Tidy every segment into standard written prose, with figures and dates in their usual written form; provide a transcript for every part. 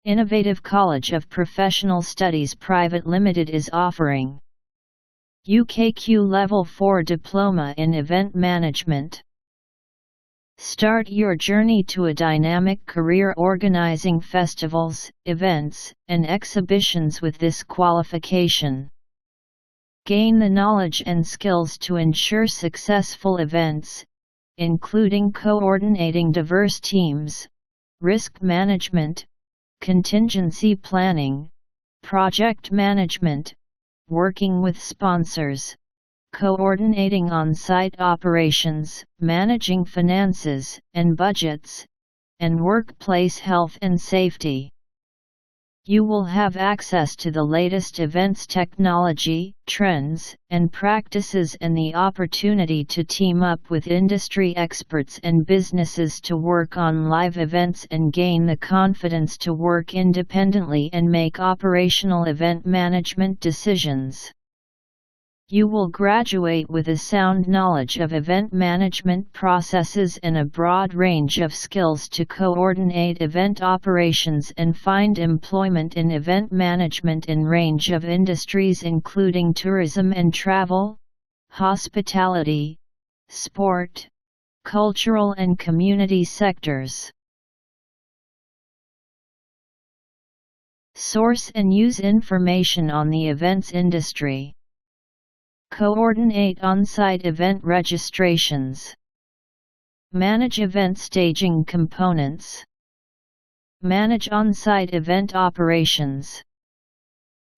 Innovative College of Professional Studies Private Limited is offering UKQ Level 4 Diploma in Event Management. Start your journey to a dynamic career organizing festivals, events, and exhibitions with this qualification. Gain the knowledge and skills to ensure successful events, including coordinating diverse teams, risk management, contingency planning, project management, working with sponsors, coordinating on-site operations, managing finances and budgets, and workplace health and safety. You will have access to the latest events technology, trends, and practices, and the opportunity to team up with industry experts and businesses to work on live events and gain the confidence to work independently and make operational event management decisions. You will graduate with a sound knowledge of event management processes and a broad range of skills to coordinate event operations and find employment in event management in range of industries including tourism and travel, hospitality, sport, cultural and community sectors. Source and use information on the events industry. Coordinate on-site event registrations. Manage event staging components. Manage on-site event operations.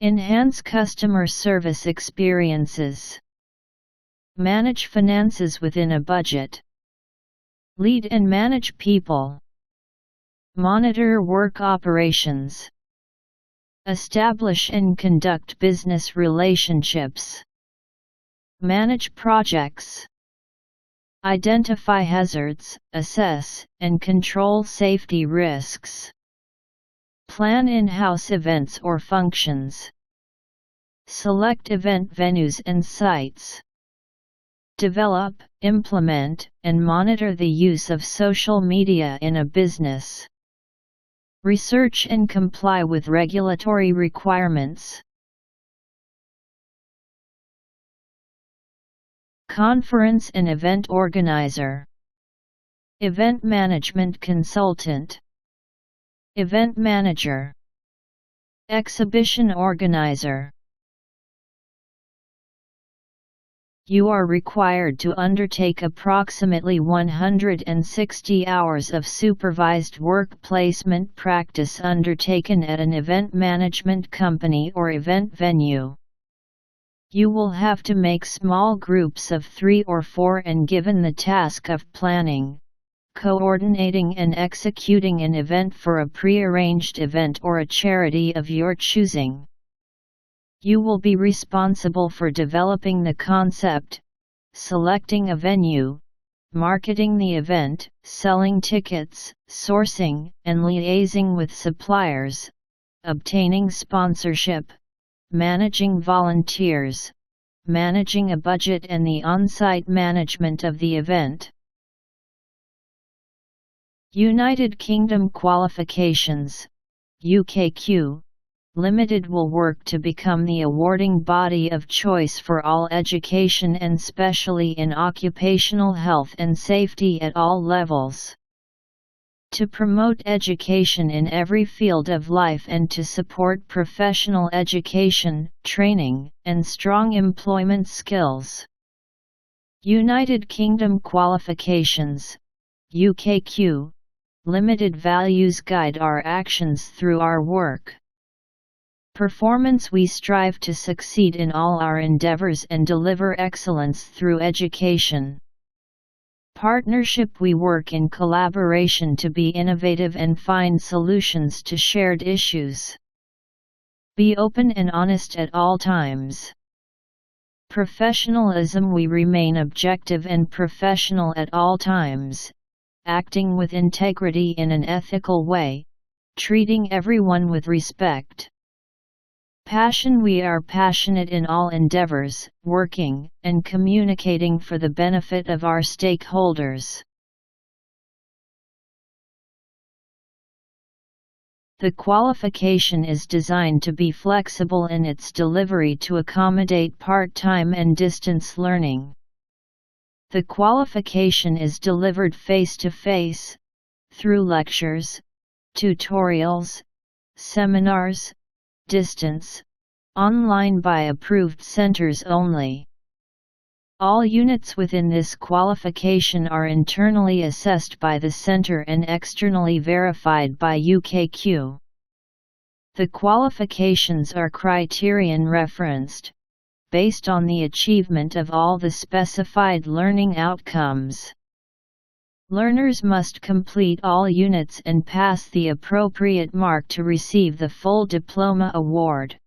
Enhance customer service experiences. Manage finances within a budget. Lead and manage people. Monitor work operations. Establish and conduct business relationships. Manage projects. Identify hazards, assess, and control safety risks. Plan in-house events or functions. Select event venues and sites. Develop, implement, and monitor the use of social media in a business. Research and comply with regulatory requirements. Conference and event organizer. Event management consultant. Event manager. Exhibition organizer. You are required to undertake approximately 160 hours of supervised work placement practice undertaken at an event management company or event venue. You will have to make small groups of 3 or 4 and given the task of planning, coordinating and executing an event for a prearranged event or a charity of your choosing. You will be responsible for developing the concept, selecting a venue, marketing the event, selling tickets, sourcing and liaising with suppliers, obtaining sponsorship, managing volunteers, managing a budget and the on-site management of the event. United Kingdom Qualifications, UKQ, Limited will work to become the awarding body of choice for all education and especially in occupational health and safety at all levels. To promote education in every field of life and to support professional education, training, and strong employment skills. United Kingdom Qualifications, UKQ, Limited values guide our actions through our work. Performance. We strive to succeed in all our endeavors and deliver excellence through education. Partnership. We work in collaboration to be innovative and find solutions to shared issues. Be open and honest at all times. Professionalism. We remain objective and professional at all times, acting with integrity in an ethical way, treating everyone with respect. Passion. We are passionate in all endeavors, working and communicating for the benefit of our stakeholders. The qualification is designed to be flexible in its delivery to accommodate part-time and distance learning. The qualification is delivered face-to-face, through lectures, tutorials, seminars, distance, online by approved centers only. All units within this qualification are internally assessed by the center and externally verified by UKQ. The qualifications are criterion referenced, based on the achievement of all the specified learning outcomes. Learners must complete all units and pass the appropriate mark to receive the full diploma award.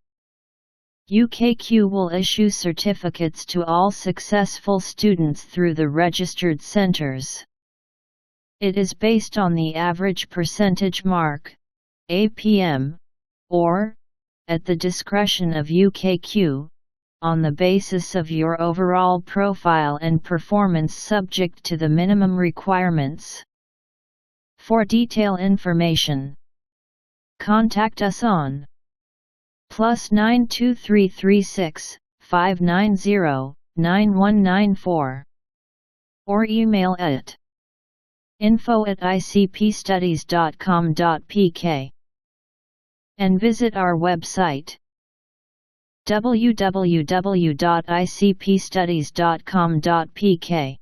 UKQ will issue certificates to all successful students through the registered centers. It is based on the average percentage mark, APM, or, at the discretion of UKQ, on the basis of your overall profile and performance subject to the minimum requirements. For detailed information, contact us on +9 2336 590 9194 or email at info@icpstudies.com.pk and visit our website www.icpstudies.com.pk.